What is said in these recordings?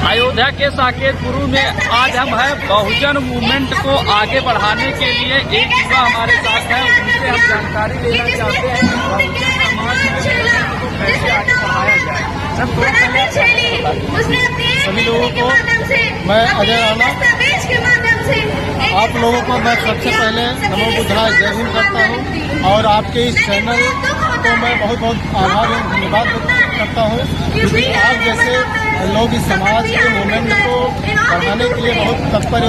अयोध्या के साकेतपुर में आज हम हैं बहुजन मूवमेंट को आगे बढ़ाने के लिए। एक युवा हमारे साथ है, उनसे हम जानकारी लेना चाहते हैं कि बहुजन समाज में को कैसे आगे बढ़ाया जाए। सभी लोगों को मैं अजय राणा, आप लोगों को मैं सबसे पहले नमो बुद्धाय जय हिंद करता हूँ और आपके इस चैनल को मैं बहुत बहुत आभार एवं धन्यवाद करता हूँ, क्योंकि आप जैसे लोग इस समाज के मूवमेंट को बढ़ाने के लिए बहुत तत्पर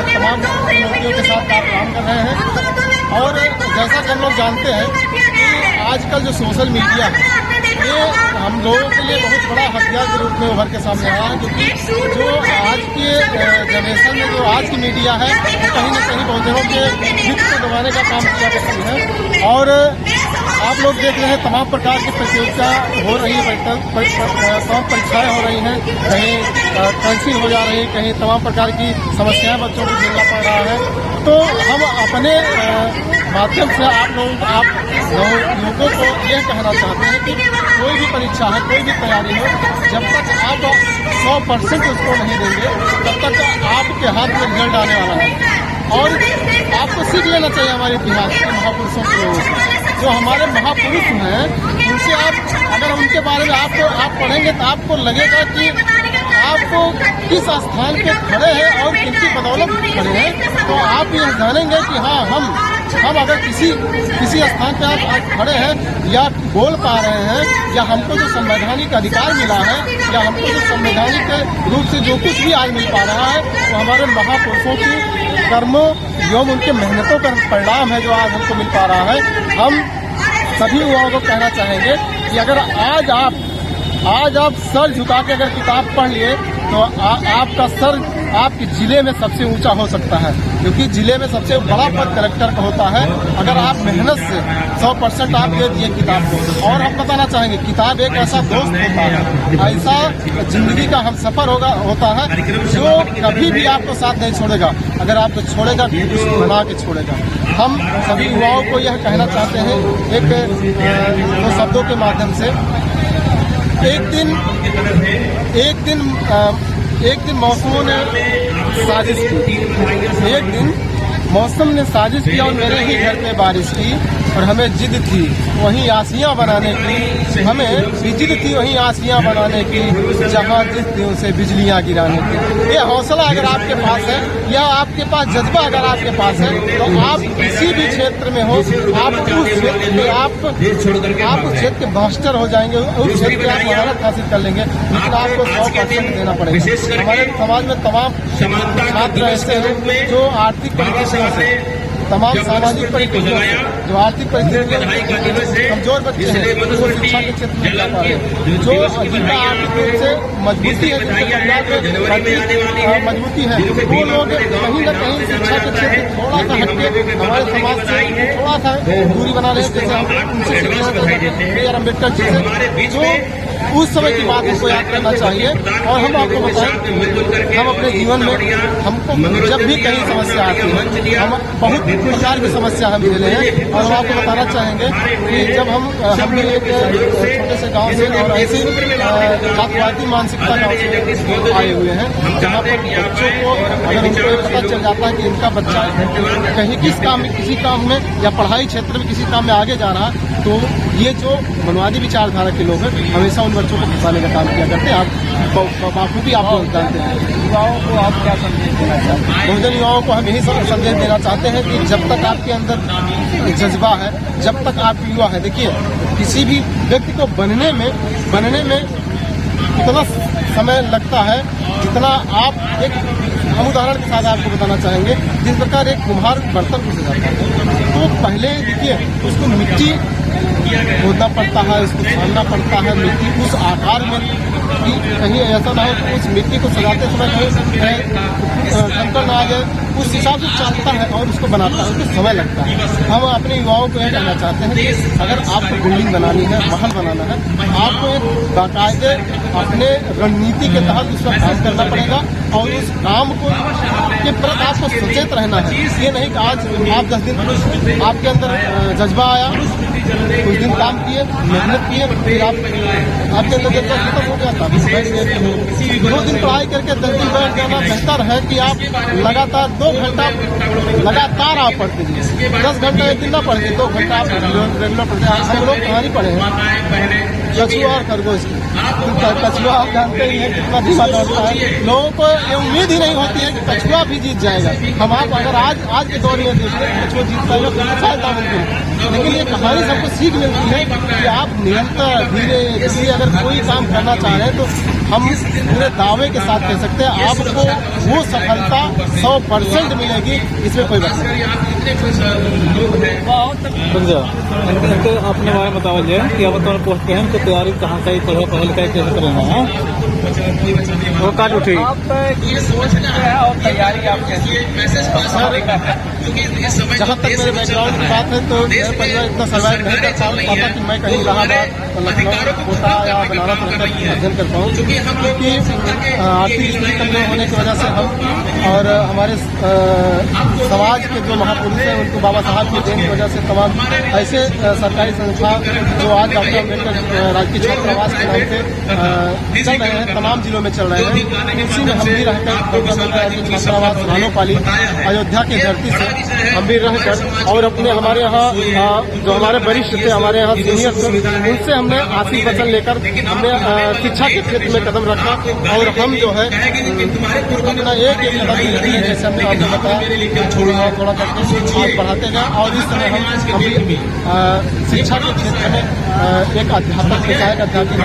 तमाम चुनौतियों के साथ आप काम कर रहे हैं। और जैसा कि हम लोग जानते हैं कि आजकल जो सोशल मीडिया है ये हम लोगों के लिए बहुत बड़ा हथियार के रूप में उभर के सामने आया है, क्योंकि जो आज के जनरेशन में जो आज की मीडिया है वो कहीं न कहीं बहुजनों के हित को दबाने का काम किया करती है। और आप लोग देख रहे हैं तमाम प्रकार की प्रतियोगिता हो रही है, तमाम परीक्षाएं हो रही हैं, कहीं कैंसिल हो जा रही है, कहीं तमाम प्रकार की समस्याएं बच्चों को झेलना पड़ रहा है। तो हम अपने माध्यम से आप लोगों को यह कहना चाहते हैं कि कोई भी परीक्षा है, कोई भी तैयारी हो, जब तक आप 100% उसको नहीं देंगे तब तक आपके हाथ में रिजल्ट आने वाला है। और आपको सीख लेना चाहिए हमारे इतिहास के महापुरुषों के लोगों से। जो हमारे महापुरुष हैं उनसे आप अगर उनके बारे में आप पढ़ेंगे तो आपको लगेगा कि आपको किस स्थान पे खड़े हैं और किनकी बदौलत खड़े हैं। तो आप यह जानेंगे कि हाँ हम अगर किसी स्थान पे आप खड़े हैं या बोल पा रहे हैं, या हमको जो संवैधानिक अधिकार मिला है, या हमको जो संवैधानिक रूप से जो कुछ भी आज मिल पा रहा है, तो हमारे महापुरुषों की कर्मों एवं उनके मेहनतों का परिणाम है जो आज हमको मिल पा रहा है। हम सभी युवाओं को कहना चाहेंगे कि अगर आज आप सर झुका के अगर किताब पढ़ लिए तो आपका सर आपके जिले में सबसे ऊंचा हो सकता है, क्योंकि जिले में सबसे बड़ा पद कलेक्टर का होता है। अगर आप मेहनत से 100% आप दे दिए किताब को। और हम बताना चाहेंगे किताब एक ऐसा दोस्त होता है, ऐसा जिंदगी का हम सफर होता है जो कभी भी आपको साथ नहीं छोड़ेगा। अगर आपको छोड़ेगा तो बना के छोड़ेगा। हम सभी युवाओं को यह कहना चाहते हैं दो शब्दों के माध्यम से। एक दिन मौसमों ने साजिश की, एक दिन मौसम ने साजिश किया और मेरे ही घर पे बारिश की, और हमें जिद थी वहीं आसियां बनाने की, हमें जिद थी वहीं आसियां बनाने की, जहां जिस दिन से बिजलियां गिराने की। ये हौसला अगर आपके पास है या आपके पास जज्बा अगर आपके पास है तो आप किसी भी क्षेत्र में हो, आप उस क्षेत्र में आप उस क्षेत्र के मास्टर हो जाएंगे, उस क्षेत्र में आप महारत हासिल कर लेंगे। लेकिन आपको 100% देना पड़ेगा। हमारे समाज में तमाम छात्र ऐसे हैं जो आर्थिक परिस्थितियों से, तमाम सामाजिक परिस्थितियों से, जो आर्थिक परिस्थितियों से कमजोर बच्चे हैं, वो शिक्षा के क्षेत्र में जा पा रहे हैं। जो जिनका आर्थिक रूप से मजबूती है, मजबूती है, वो लोग कहीं न कहीं शिक्षा के क्षेत्र थोड़ा सा हटके हमारे समाज से थोड़ा सा दूरी बना रहे हैं। जैसे हम उनसे सीखना चाहते हैं बी आर अम्बेडकर जी से, जो उस समय की बात हमको याद करना चाहिए। और हम आपको बताएं, हम अपने जीवन में हमको जब भी कहीं समस्या आती है, हम बहुत प्रकार की समस्या हम झेले हैं। और हम आपको बताना चाहेंगे कि जब हम एक छोटे से गांव से और ऐसे जातिवादी मानसिकता गाँव से आए हुए हैं, जहाँ पर बच्चों को अगर उनको पता चल जाता है कि इनका बच्चा कहीं किसी काम में या पढ़ाई क्षेत्र में किसी काम में आगे जा रहा है, तो ये जो मनवादी विचारधारा के लोग हैं हमेशा उन बच्चों को फंसाने का काम किया करते हैं। आप बाखूबी आप लोग जानते हैं। युवाओं को आप क्या संदेश देना चाहते हैं? बहुजन युवाओं को हम यही संदेश देना चाहते हैं कि जब तक आपके अंदर जज्बा है, जब तक आप युवा है, देखिए किसी भी व्यक्ति को बनने में इतना समय लगता है जितना आप हम उदाहरण के साथ आपको बताना चाहेंगे। जिस प्रकार एक कुम्हार बर्तन को सजाता है तो पहले देखिए उसको मिट्टी खोदना पड़ता है, उसको छानना पड़ता है, मिट्टी उस आकार में कि कहीं ऐसा ना हो कि उस मिट्टी को सजाते समय कंकड़ ना आ जाए, उस हिसाब से चाहता है और उसको बनाता है, उसको समय लगता है। हम अपने युवाओं को यह कहना चाहते हैं कि अगर आपको बिल्डिंग बनानी है, महल बनाना है, आपको एक बाकायदे अपने रणनीति के तहत उस पर काम करना पड़ेगा और उस काम को के प्रति आपको सचेत रहना है। ये नहीं कि आज आप 10 दिन आपके अंदर जज्बा आया, कुछ दिन काम किए, मेहनत किए, फिर आपके अंदर जब खत्म हो गया था बैठ गए। 2 दिन पढ़ाई करके 10 दिन बैठ जाना बेहतर है कि आप लगातार 2 घंटा लगातार आप पढ़ते जाइए। 10 घंटा एक दिन ना पढ़ते, 2 घंटा आप रेगुलर पढ़ते हैं। हम लोग कहानी पढ़े हैं कछुआ और खरगोश की। कछुआ आप जानते ही हैं कितना धीमा दौड़ता है, लोगों को ये उम्मीद ही नहीं होती है कि कछुआ भी जीत जाएगा। हम आप अगर आज के दौर में देखते हैं कछुआ जीत पाएगा तो शायद नामुमकिन है, लेकिन ये कहानी सबको सीख मिलती है कि आप निरंतर धीरे धीरे अगर कोई काम करना चाह रहे हैं तो हम पूरे दावे के साथ कह सकते हैं आपको वो सफलता 100% मिलेगी, इसमें कोई बात नहीं। अपने बारे में बताओ कि अब तो पोस्ट के हैं तो तैयारी कहाँ से पढ़े कैसे करेंगे हैं वो काट उठी आप ये सोच रहे हैं और तैयारी आप कैसे? जहाँ तक मेरे बैकग्राउंड की बात है तो मेरा परिवार इतना सर्वाइव नहीं कर पाता कि मैं कहीं इलाहाबाद, लखनऊ, कोटा या बनारस रहकर अध्ययन कर पाऊँ, क्योंकि आर्थिक स्थिति कमजोर होने की वजह से हम और हमारे समाज के जो महापुरुष हैं उनको बाबा साहब की देन की वजह से तमाम ऐसे सरकारी संस्था जो आज डॉक्टर अम्बेडकर राजकीय छात्रावास के नाम से चल रहे हैं, तमाम जिलों में चल रहे हैं, उसी में हम भी रहकर डॉक्टर अम्बेडकर राजकीय छात्रावास भानोपाली अयोध्या की धरती से हम भी रहकर और अपने हमारे यहाँ जो हमारे वरिष्ठ थे, हमारे यहाँ सीनियर थे, उनसे हमने आशीष वचन लेकर हमने शिक्षा के क्षेत्र में कदम रखा और हम जो है अपना एक कदम जैसे हमने आपको बताया थोड़ा करके आज बढ़ाते गए और इस समय हम भी शिक्षा के क्षेत्र में एक अध्यापक सहायक अध्यापक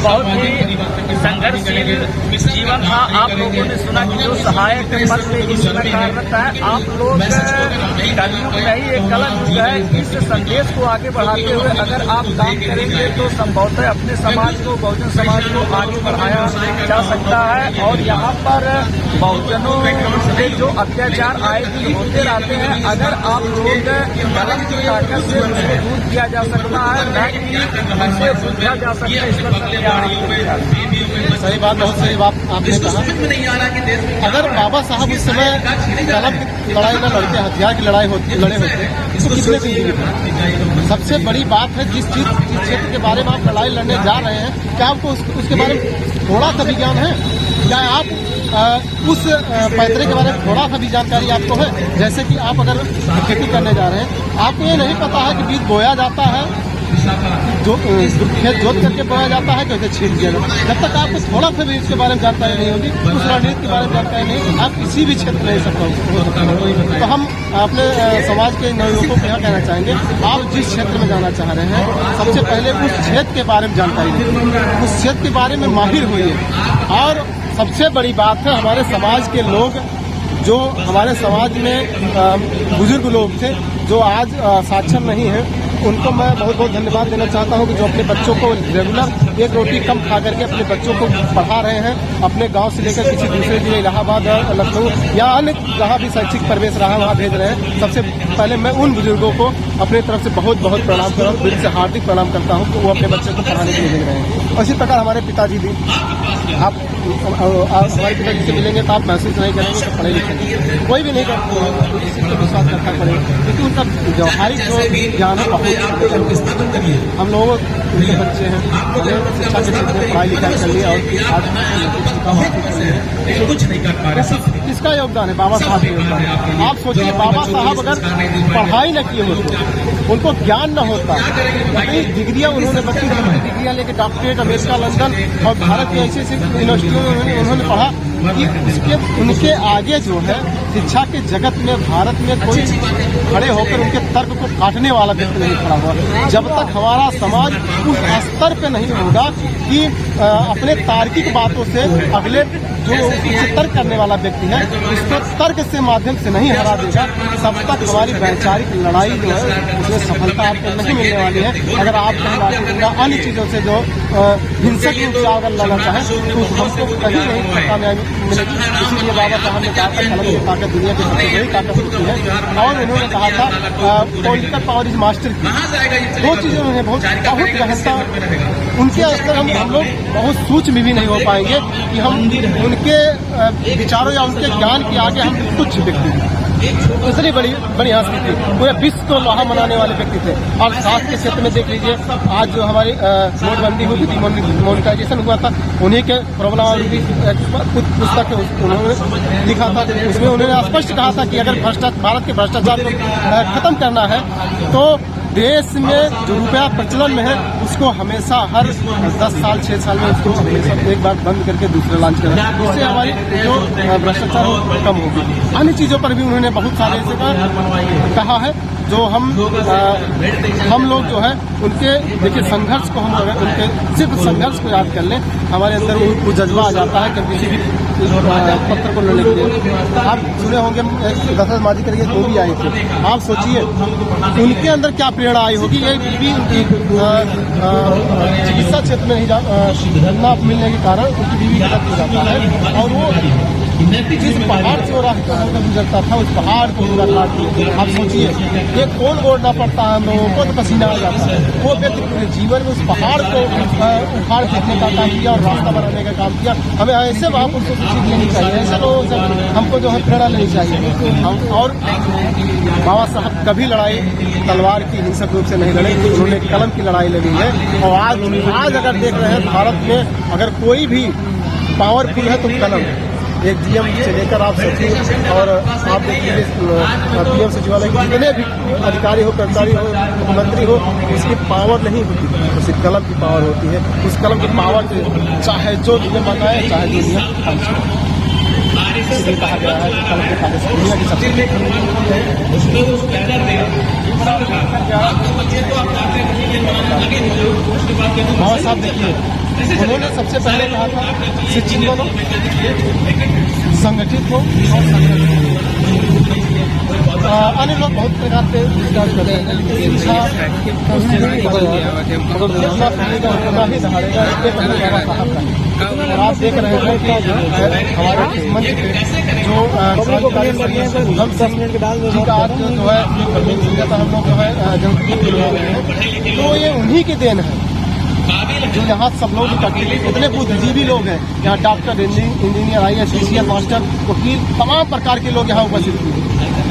बहुत ही संघर्षशील जीवन था। आप लोगों ने सुना कि जो सहायक पद पे इसमें कार्यरत है, आप लोग कलयुग नहीं एक कलम युग है। इस संदेश को आगे बढ़ाते हुए अगर आप काम करेंगे तो संभवतः अपने समाज को, बहुजन समाज को आगे बढ़ाया जा सकता है। और यहाँ पर बहुजनों से जो अत्याचार आए दिन होते रहते हैं, अगर आप लोग कलम की ताकत से उसको दूर किया जा सकता है, न कि उसे बुझा जा सकता है। इस पर सही बात, बहुत सही बात आपने कहा। अगर बाबा साहब उस समय कलम की लड़ाई न लड़ते, हथियार की लड़ाई लड़े होते तो कितने दिन जीवित? सबसे बड़ी बात है जिस क्षेत्र के बारे में आप लड़ाई लड़ने जा रहे हैं, क्या आपको उसके बारे में थोड़ा सा भी ज्ञान है? क्या आप उस पैतरे के बारे में थोड़ा सा भी जानकारी आपको है? जैसे कि आप अगर खेती करने जा रहे हैं, आपको ये नहीं पता है कि बीज बोया जाता है, जो खेत जोत करके बोया जाता है, कैसे छीट दिया जाता है। जब तक आपको थोड़ा सा भी इसके बारे में जानकारी नहीं होगी, उस रणनीति के बारे में जानकारी नहीं, आप किसी भी क्षेत्र में नहीं सकते। तो हम अपने समाज के नवयुवकों को यह कहना चाहेंगे, आप जिस क्षेत्र में जाना चाह रहे हैं, सबसे पहले उस क्षेत्र के बारे में जानकारी लें, उस क्षेत्र के बारे में माहिर होइए। और सबसे बड़ी बात है, हमारे समाज के लोग जो हमारे समाज में बुजुर्ग लोग थे जो आज साक्षर नहीं हैं, उनको मैं बहुत बहुत धन्यवाद देना चाहता हूं कि जो अपने बच्चों को रेगुलर एक रोटी कम खा करके अपने बच्चों को पढ़ा रहे हैं, अपने गांव से लेकर किसी दूसरे जिले इलाहाबाद, लखनऊ या अन्य जहां भी शैक्षिक प्रवेश रहा वहां भेज रहे हैं। सबसे पहले मैं उन बुजुर्गों को अपनी तरफ से बहुत बहुत प्रणाम कर रहा हूँ, दिल से हार्दिक प्रणाम करता हूँ कि वो अपने बच्चे को पढ़ाने के लिए भेज रहे हैं। इसी प्रकार हमारे पिताजी भी, आप हमारे पिताजी से मिलेंगे तो आप महसूस नहीं करेंगे कि पढ़े लिखे, कोई भी नहीं करते, किसी पर विश्वास करता पड़ेगा, क्योंकि उनका व्यवहारिक जो ज्ञान है बहुत हम लोग उनके बच्चे हैं, शिक्षा के क्षेत्र में पढ़ाई लिखाई कर लिया और आज कुछ नहीं कर पा रहे। किसका योगदान है? बाबा साहब का योगदान है। आप सोचिए, बाबा साहब अगर पढ़ाई न किए होते, उनको ज्ञान न होता, कई डिग्रियां उन्होंने 32 डिग्रियां लेके डॉक्टरेट अमेरिका, लंदन और भारत की ऐसी यूनिवर्सिटियों में उन्होंने पढ़ा कि उनके आगे जो है शिक्षा के जगत में भारत में कोई खड़े होकर उनके तर्क को काटने वाला व्यक्ति नहीं खड़ा हुआ। जब तक हमारा समाज उस स्तर पे नहीं होगा कि अपने तार्किक बातों से अगले जो उससे तर्क करने वाला व्यक्ति है उसको तर्क से माध्यम से नहीं हरा देगा, तब तक हमारी वैचारिक लड़ाई जो है उसमें सफलता आपको नहीं मिलने वाली है। अगर आप कहीं अन्य चीज़ों से जो हिंसक रूप से अगर लड़ना चाहें तो हमको कहीं नहीं कामयाबी मिलेगी। इसीलिए बाबा साहब ने कहा था कलम की ताकत दुनिया की सबसे बड़ी ताकत होती है, और उन्होंने कहा था पॉलिटिकल पावर इज मास्टर की। दो चीज़ें उन्हें बहुत गहनता, उनके स्तर हम लोग बहुत सूक्ष्म भी नहीं हो पाएंगे कि हम उनके विचारों या उनके ज्ञान के आगे हम तुच्छ व्यक्ति हैं। इसलिए बड़ी हस्ती थी, पूरे विश्व को लोहा मनाने वाले व्यक्ति थे। और स्वास्थ्य के क्षेत्र में देख लीजिए, आज जो हमारी नोटबंदी हुई थी, डिमोनेटाइजेशन हुआ था, उन्हीं के प्रॉब्लम कुछ पुस्तक उन्होंने लिखा था, उसमें उन्होंने स्पष्ट कहा था कि अगर भारत के भ्रष्टाचार को खत्म करना है तो देश में जो रुपया प्रचलन में है उसको हमेशा हर 10 साल 6 साल में उसको हमेशा एक बार बंद करके दूसरे लॉन्च करना, इससे हमारी जो भ्रष्टाचार कम होगी। अन्य चीज़ों पर भी उन्होंने बहुत सारे ऐसे कहा है जो हम लोग जो है उनके देखिए संघर्ष को हम उनके सिर्फ संघर्ष को याद कर लें, हमारे अंदर वो जज्बा आ जाता है कि किसी भी पत्र को लड़ने के लिए। आप सुने होंगे दशरथ मांझी करके वो भी आए थे, आप सोचिए उनके अंदर क्या प्रेरणा आई होगी। ये भी उनकी चिकित्सा क्षेत्र में न मिलने के कारण उनकी बीवी का हो जाता है, और वो जिस पहाड़ से वो रास्ता होकर गुजरता था उस पहाड़ को पूरा काट दिया। आप सोचिए ये कौन ओढ़ना पड़ता है हम लोगों को, तो पसीना आ जाता है। वो व्यक्ति पूरे जीवन में उस पहाड़ को उखाड़ फेंकने का काम किया और रास्ता बनाने का काम किया। हमें ऐसे महापुरुषों से सीख लेनी चाहिए, ऐसे लोगों से हमको जो है प्रेरणा लेनी चाहिए। हम और बाबा साहब कभी लड़ाई तलवार की हिंसक रूप से नहीं लड़े, उन्होंने कलम की लड़ाई लड़ी है। और आज अगर देख रहे हैं भारत में अगर कोई भी पावरफुल है तो कलम। एक डीएम से लेकर आप सचिव और आप देखिए पीएम सचिवालय के जितने भी अधिकारी हो, कर्मचारी हो, मुख्यमंत्री हो, उसकी पावर नहीं होती, तो सिर्फ कलम की पावर होती है। उस कलम की पावर से चाहे जो नियम बनाए, चाहे जो नियम इसलिए कहा गया है कलम के कागज दुनिया की सबसे बाबा साहब देखिए उन्होंने सबसे पहले कहा था शिक्षित बनो, संगठित हो और अन्य लोग बहुत प्रकार से विचार करते हैं, लेकिन शिक्षा और आप देख रहे हैं कि हमारे मंच पे जो हम 10 मिनट के डाल जी का आज जो है हम लोग जो है जनता तो ये उन्हीं की देन है जो यहाँ सब लोग इकट्ठे, इतने बुद्धिजीवी लोग हैं यहाँ, doctor, engineer, IAS, CCL, master, वकील, तमाम प्रकार के लोग यहाँ उपस्थित हुए।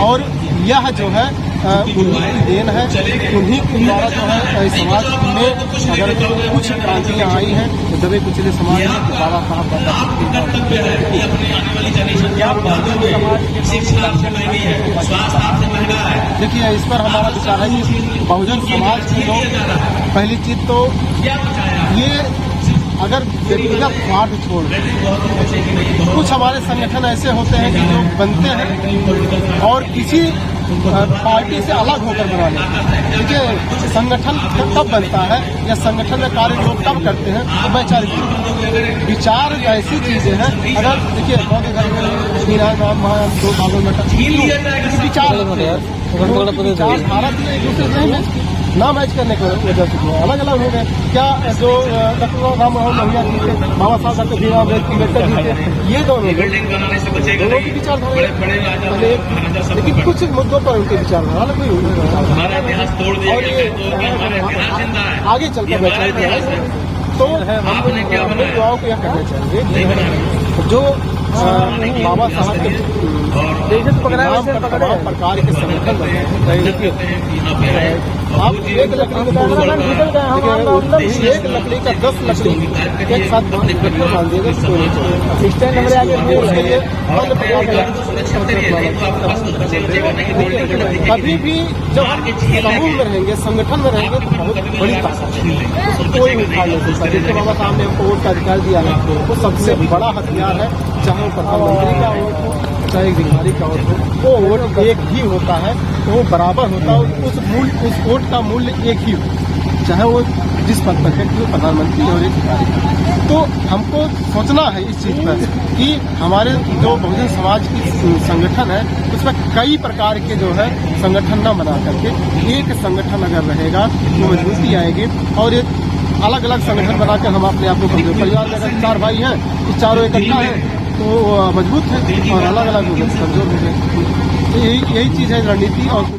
और यह जो है उन्हीं की देन है, उन्हीं के द्वारा जो है समाज में अगर कुछ क्रांतियाँ आई हैं तो दबे कुचले समाज में बाबा साहब देखिए इस पर हमारा विचार है कि बहुजन समाज की लोग पहली चीज तो ये अगर व्यक्तिगत स्वार्थ छोड़ कुछ हमारे संगठन ऐसे होते हैं कि जो बनते हैं और किसी पार्टी से अलग होकर बना लेते हैं। देखिए संगठन कब बनता है या संगठन में कार्य लोग कब करते हैं तो वैचारिक विचार ऐसी चीजें हैं। अगर देखिए विचार भारत में एक दूसरे से नहीं ना मैच करने की वजह से अलग अलग हो गए। क्या जो डॉक्टर राम मनोहर लोहिया जी थे, बाबा साहब डॉक्टर भीमराव अम्बेडकर जी थे, ये दोनों की विचारधारा, लेकिन कुछ मुद्दों पर उनके विचारधारा अलग हुई और ये आगे चलकर वैचारिक है। तो हम युवाओं को यह कहना चाहिए जो बाबा साहब के तमाम प्रकार के संगठन आप एक लकड़ी का 10 लकड़ी एक साथ बांध दिएगा, कभी भी जब हम समूह में रहेंगे, संगठन में रहेंगे तो बहुत बड़ी ताकत है, कोई उठा नहीं सकता। जिसके बाबा साहब ने वोट का अधिकार दिया है वो सबसे बड़ा हथियार है, चाहे वो प्रधानमंत्री का वोट हो चाहे अधिकारी का वोट हो, वो वोट एक ही होता है, तो वो बराबर होता है। उस वोट का मूल्य एक ही हो, चाहे वो जिस पद पर है, प्रधानमंत्री और एक अधिकारी। तो हमको सोचना है इस चीज पर कि हमारे जो बहुजन समाज की संगठन है उसमें कई प्रकार के जो है संगठन न बना करके एक संगठन अगर रहेगा तो मजबूती आएगी। और एक अलग अलग संगठन बनाकर हम अपने आप को कमजोर, परिवार में अगर 4 भाई हैं, इस चारों इकट्ठा है तो मजबूत है और अलग अलग कमजोर हो गए। तो यही चीज़ है रणनीति। और